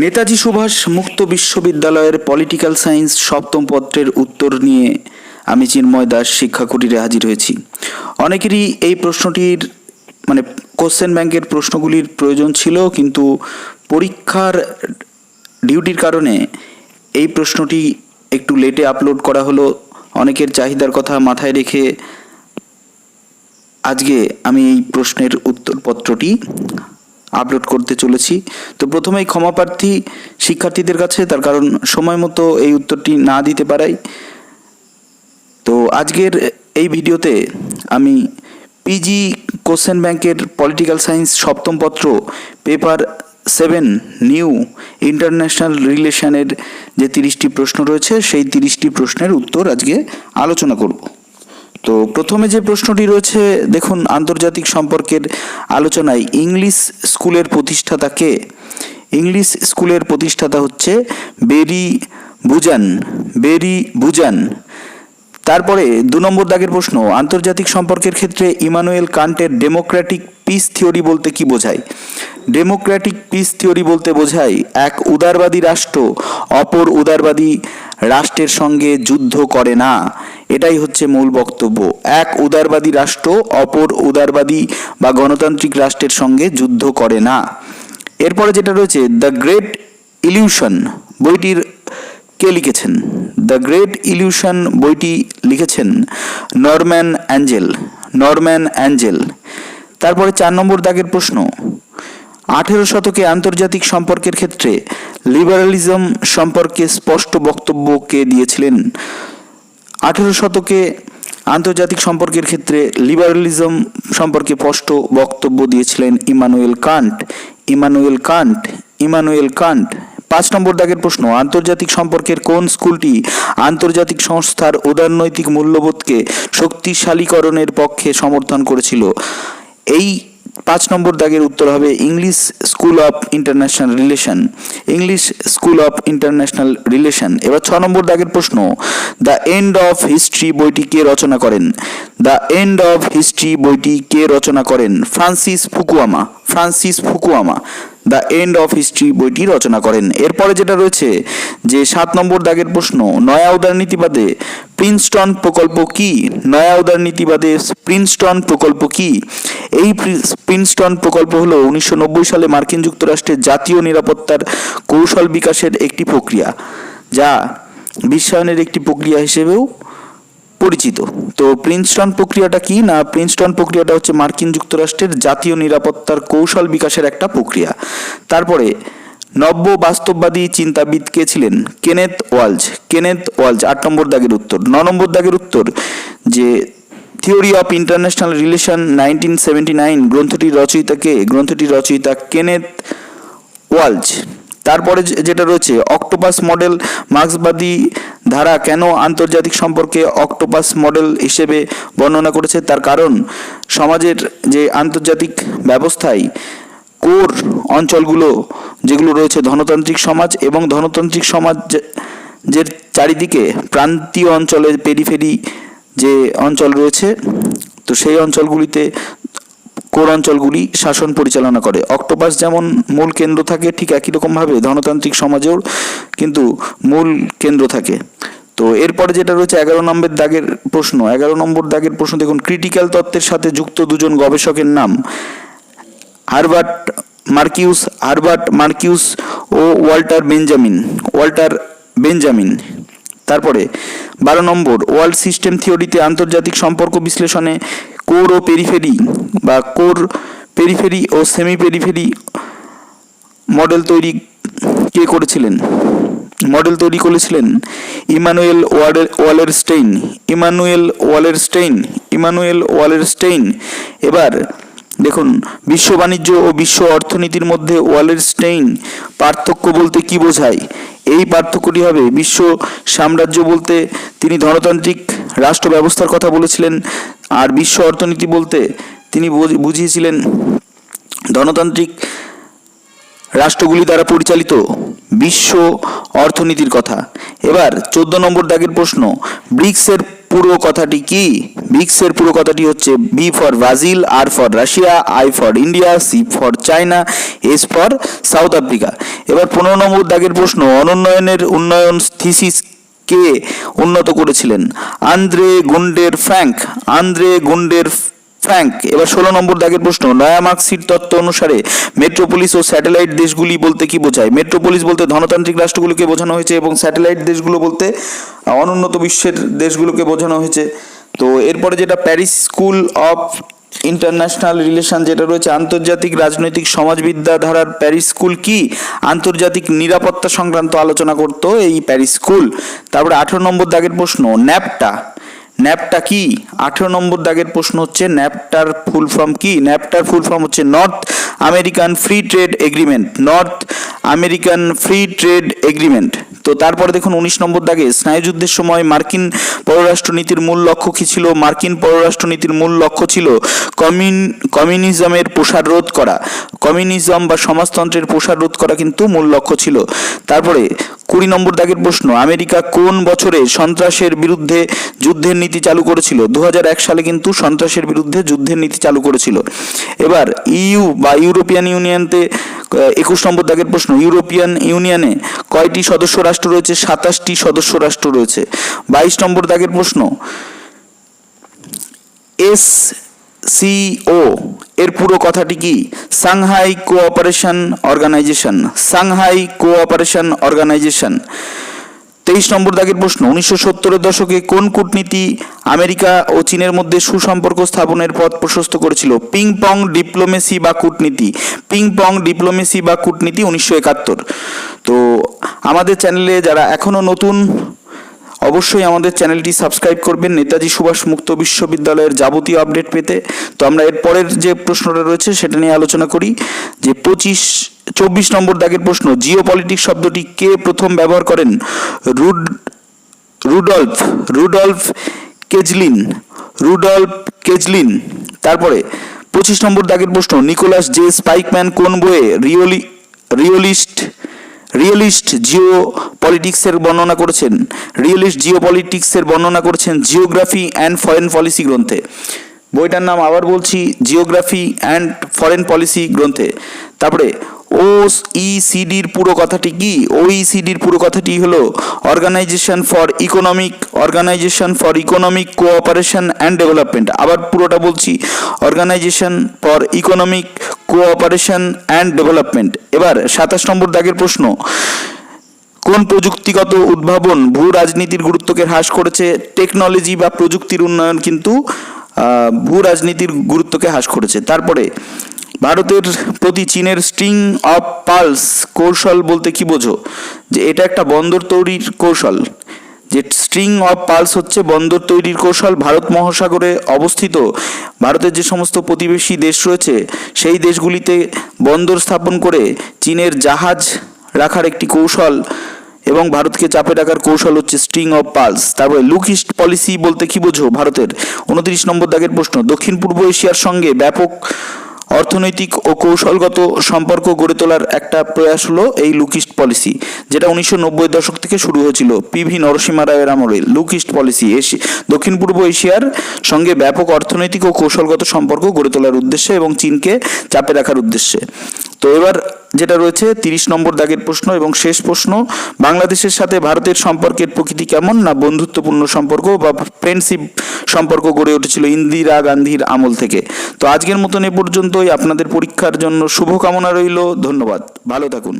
নেতাজি সুভাষ মুক্ত বিশ্ববিদ্যালয়ের political science সপ্তম পত্রের উত্তর নিয়ে আমি চিন্ময় দাস শিক্ষা কুটিরে হাজির হয়েছি। অনেকেরই এই প্রশ্নটির কোশ্চেন ব্যাংকের প্রশ্নগুলির প্রয়োজন ছিল, কিন্তু পরীক্ষার ডিউটির কারণে এই প্রশ্নটি একটু লেটে আপলোড করা হলো। অনেকের চাহিদার কথা মাথায় রেখে আজকে আমি এই প্রশ্নের উত্তরপত্রটি আপলোড করতে চলেছি। তো প্রথমেই ক্ষমাপ্রার্থী শিক্ষার্থীদের কাছে, তার কারণ সময় মতো এই উত্তরটি না দিতে পারাই। তো আজকের এই ভিডিওতে আমি পিজি কোশ্চেন ব্যাংকের পলিটিক্যাল সায়েন্স সপ্তম পত্র পেপার 7 নিউ ইন্টারন্যাশনাল রিলেশনের যে 30টি প্রশ্ন রয়েছে সেই 30টি প্রশ্নের উত্তর আজকে আলোচনা করব। তো প্রথমে যে প্রশ্নটি রয়েছে দেখুন, আন্তর্জাতিক সম্পর্কের আলোচনায় ইংলিশ স্কুলের প্রতিষ্ঠাতা কে? ইংলিশ স্কুলের প্রতিষ্ঠাতা হচ্ছে বেরি বুজান। তারপরে 2 নম্বর দাগের প্রশ্ন, আন্তর্জাতিক সম্পর্কের ক্ষেত্রে ইমানুয়েল কান্টের ডেমোক্রেটিক পিস থিওরি বলতে কি বোঝায়? ডেমোক্রেটিক পিস থিওরি বলতে বোঝায় এক উদারবাদী রাষ্ট্র অপর উদারবাদী রাষ্ট্রের সঙ্গে যুদ্ধ করে না। এটাই হচ্ছে মূল বক্তব্য। এক উদারবাদী রাষ্ট্র অপর উদারবাদী বা গণতান্ত্রিক রাষ্ট্রের সঙ্গে যুদ্ধ করে না। এরপরে যেটা রয়েছে, দ্য গ্রেট ইলিউশন বইটির কে লিখেছেন? দ্য গ্রেট ইলিউশন বইটি লিখেছেন নরম্যান অ্যাঞ্জেল। তারপরে 4 নম্বর দাগের প্রশ্ন, 18 শতকে আন্তর্জাতিক সম্পর্কের ক্ষেত্রে লিবারালিজম সম্পর্কে স্পষ্ট বক্তব্য কে দিয়েছিলেন? 18 শতকে আন্তর্জাতিক সম্পর্কের ক্ষেত্রে লিবারালিজম সম্পর্কে স্পষ্ট বক্তব্য দিয়েছিলেন ইমানুয়েল কান্ট। 5 নম্বর দাগের প্রশ্ন, আন্তর্জাতিক সম্পর্কের কোন স্কুলটি আন্তর্জাতিক সংস্থার উদারনৈতিক মূল্যবোধকে শক্তিশালীকরণের পক্ষে সমর্থন করেছিল? এই 5 নম্বর দাগের উত্তর হবে English school of international relation. এবার 6 নম্বর দাগের প্রশ্ন, দ্য এন্ড অফ হিস্ট্রি বইটি কে রচনা করেন? দ্য এন্ড অফ হিস্ট্রি বইটি কে রচনা করেন? Francis Fukuyama the end of history বইটি রচনা করেন। এরপরে যেটা রয়েছে যে 7 নম্বর দাগের প্রশ্ন, নয়া উদারনীতিবাদে প্রিন্সটন প্রকল্প কি? এই প্রিন্সটন প্রকল্প হলো 1990 সালে মার্কিন যুক্তরাষ্ট্রের জাতীয় নিরাপত্তার কৌশল বিকাশের একটি প্রক্রিয়া, যা বিশ্বায়নের একটি প্রক্রিয়া হিসেবেও পরিচিত। তো প্রিন্সটন প্রক্রিয়াটা কি না? প্রিন্সটন প্রক্রিয়াটা হচ্ছে মার্কিন যুক্তরাষ্ট্রের জাতীয় নিরাপত্তার কৌশল বিকাশের একটা প্রক্রিয়া। তারপরে নব্য বাস্তববাদী চিন্তাবিদ কে ছিলেন? কেনেথ ওয়ালজ 8 নম্বর দাগের উত্তর। 9 নম্বর দাগের উত্তর, যে থিওরি অফ ইন্টারন্যাশনাল রিলেশন 1979 গ্রন্থটির রচয়িতা কেনেথ ওয়ালজ। তারপরে যেটা রয়েছে, অক্টোপাস মডেল মার্ক্সবাদী ধারা কেন আন্তর্জাতিক সম্পর্কে অক্টোপাস মডেল হিসেবে বর্ণনা করেছে? তার কারণ সমাজের যে আন্তর্জাতিক ব্যবস্থায় কোর অঞ্চলগুলো যেগুলো রয়েছে ধনতান্ত্রিক সমাজ, এবং ধনতান্ত্রিক সমাজের চারিদিকে প্রান্তীয় অঞ্চলের পেরিফেরি যে অঞ্চল রয়েছে, তো সেই অঞ্চলগুলিতে কোর অঞ্চলগুলি শাসন পরিচালনা করে। অক্টোপাস যেমন মূল কেন্দ্র থাকে, ঠিক একই রকমভাবে ধনতান্ত্রিক সমাজেও কিন্তু মূল কেন্দ্র থাকে। তো এরপরে যেটা রয়েছে 11 নম্বর দাগের প্রশ্ন দেখুন, ক্রিটিক্যাল তত্ত্বের সাথে যুক্ত 2 জন গবেষকের নাম? হারবার্ট মার্কিউস ও ওয়াল্টার বেঞ্জামিন। তারপরে 12 নম্বর, ওয়ার্ল্ড সিস্টেম থিওরিতে আন্তর্জাতিক সম্পর্ক বিশ্লেষণে কোর পেরিফেরি ও সেমি পেরিফেরি মডেল তৈরি করেছিলেন ইমানুয়েল ওয়ালেরস্টেইন। এবার দেখুন, বিশ্ব বাণিজ্য ও বিশ্ব অর্থনীতির মধ্যে ওয়ালেরস্টেইন পার্থক্য বলতে কি বোঝায়? এই পার্থক্যটি হবে, বিশ্ব সাম্রাজ্য বলতে তিনি ধনতান্ত্রিক রাষ্ট্র ব্যবস্থার কথা বলেছিলেন, আর বিশ্ব অর্থনীতি বলতে তিনি বুঝিয়েছিলেন ধনতান্ত্রিক রাষ্ট্রগুলি দ্বারা পরিচালিত বিশ্ব অর্থনীতির কথা। এবার 14 নম্বর দাগের প্রশ্ন, ব্রিক্সের পুরো কথাটি কি? ব্রিক্সের পুরো কথাটি হচ্ছে B for Brazil, R for Russia, I for India, C for China, S for South Africa. এবার 15 নম্বর দাগের প্রশ্ন, অনুন্নয়নের উন্নয়ন থিসিস কে উন্নত করেছিলেন? Andre Gunder Frank. এবার 16 নম্বর দাগের প্রশ্ন, নয়া মার্কশিট তত্ত্ব অনুসারে মেট্রোপলিস ও স্যাটেলাইট দেশগুলি বলতে কি বোঝায়? মেট্রোপলিস বলতে ধনতান্ত্রিক রাষ্ট্রগুলোকে বোঝানো হয়েছে এবং স্যাটেলাইট দেশগুলো বলতে অনুন্নত বিশ্বের দেশগুলোকে বোঝানো হয়েছে। তো এরপরে যেটা Paris school of international relation যেটা রয়েছে, আন্তর্জাতিক রাজনৈতিক সমাজবিদ্যা ধারার প্যারিস স্কুল কি? আন্তর্জাতিক নিরাপত্তা সংক্রান্ত আলোচনা করতো এই প্যারিস স্কুল। তারপরে 18 নম্বর দাগের প্রশ্ন, ন্যাপটা কি? 18 নম্বর দাগের প্রশ্ন হচ্ছে ন্যাপটার ফুল ফর্ম কি? ন্যাপটার ফুল ফর্ম হচ্ছে north American free trade agreement. তো তারপরে দেখুন 19 নম্বর দাগে, স্নায়ুযুদ্ধের সময় মার্কিন পররাষ্ট্রনীতির মূল লক্ষ্য কি ছিল? মার্কিন পররাষ্ট্রনীতির মূল লক্ষ্য ছিল কমিউনিজমের প্রসার রোধ করা। কমিউনিজম বা সমাজতন্ত্রের প্রসার রোধ করা কিন্তু মূল লক্ষ্য ছিল। তারপরে 20 নম্বর দাগের প্রশ্ন, আমেরিকা কোন বছরে সন্ত্রাসের বিরুদ্ধে যুদ্ধের নীতি চালু করেছিল? 2001 সালে কিন্তু সন্ত্রাসের বিরুদ্ধে যুদ্ধের নীতি চালু করেছিল। এবার ইইউ বা ইউরোপিয়ান ইউনিয়নতে 21 নম্বর দাগের প্রশ্ন, ইউরোপিয়ান ইউনিয়নে কয়টি সদস্য রাষ্ট্র রয়েছে? 27টি সদস্য রাষ্ট্র রয়েছে। 22 নম্বর দাগের প্রশ্ন, SCO এর পুরো কথাটি কি? Shanghai cooperation organisation. 23 নম্বর দাগের প্রশ্ন, 1970-এর দশকে কোন কূটনীতি আমেরিকা ও চীনের মধ্যে সুসম্পর্ক স্থাপনের পথ প্রশস্ত করেছিল? পিং পং ডিপ্লোমেসি বা কূটনীতি 1971। তো আমাদের চ্যানেলে যারা এখনো নতুন, অবশ্যই আমাদের চ্যানেলটি সাবস্ক্রাইব করবেন নেতাজি সুভাষ মুক্ত বিশ্ববিদ্যালয়ের যাবতীয় আপডেট পেতে। তো আমরা এর পরের যে প্রশ্নটা রয়েছে সেটা নিয়ে আলোচনা করি, যে 24 নম্বর দাগের প্রশ্ন, জিওপলিটিক্স শব্দটি কে প্রথম ব্যবহার করেন? রুডল্ফ কেজলিন। তারপরে 25 নম্বর দাগের প্রশ্ন, নিকোলাস জে স্পাইকম্যান কোন বইয়ে রিয়েলিস্ট জিও পলিটিক্সের বর্ণনা করেছেন? জিওগ্রাফি অ্যান্ড ফরেন পলিসি গ্রন্থে। বইটার নাম আবার বলছি, জিওগ্রাফি অ্যান্ড ফরেন পলিসি গ্রন্থে। তারপরে OECDর পুরো কথাটি কি? OECDর পুরো কথাটি হলো organisation for economic cooperation and development. আবার পুরোটা বলছি, organisation for economic cooperation and development. এবার 27 নম্বর দাগের প্রশ্ন, কোন প্রযুক্তিগত উদ্ভাবন ভূ রাজনীতির গুরুত্বকে হ্রাস করেছে? টেকনোলজি বা প্রযুক্তির উন্নয়ন কিন্তু ভূ রাজনীতির গুরুত্বকে হ্রাস করেছে। তারপরে ভারতের প্রতি চীনের স্ট্রিং অফ পার্লস কৌশল বলতে কি বোঝো? যে এটা একটা বন্দর তৈরির কৌশল। যে স্ট্রিং অফ পার্লস হচ্ছে বন্দর তৈরির কৌশল। ভারত মহাসাগরে অবস্থিত ভারতের যে সমস্ত প্রতিবেশী দেশ রয়েছে সেই দেশগুলিতে বন্দর স্থাপন করে চীনের জাহাজ রাখার একটি কৌশল এবং ভারতকে চাপে রাখার কৌশল হচ্ছে স্ট্রিং অফ পার্লস। তারপরে লুক ইস্ট পলিসি বলতে কি বোঝো ভারতের? 29 নম্বর দাগের প্রশ্ন, দক্ষিণ পূর্ব এশিয়ার সঙ্গে ব্যাপক অর্থনৈতিক ও কৌশলগত সম্পর্ক গড়ে তোলার একটা প্রয়াস হলো এই লুক ইস্ট পলিসি, যেটা 1990 দশক থেকে শুরু হয়েছিল PV নরসিমহা রায়ের আমলে। লুক ইস্ট পলিসি দক্ষিণ পূর্ব এশিয়ার সঙ্গে ব্যাপক অর্থনৈতিক ও কৌশলগত সম্পর্ক গড়ে তোলার উদ্দেশ্যে এবং চীনকে চাপে রাখার উদ্দেশ্যে। তো এবার যেটা রয়েছে 30 নম্বর দাগের প্রশ্ন এবং শেষ প্রশ্ন, বাংলাদেশের সাথে ভারতের সম্পর্কের প্রকৃতি কেমন? না বন্ধুত্বপূর্ণ সম্পর্ক বা ফ্রেন্ডশিপ সম্পর্ক গড়ে উঠেছিল ইন্দিরা গান্ধীর আমল থেকে। তো আজকের মতন এ পর্যন্তই। আপনাদের পরীক্ষার জন্য শুভকামনা রইল। ধন্যবাদ, ভালো থাকুন।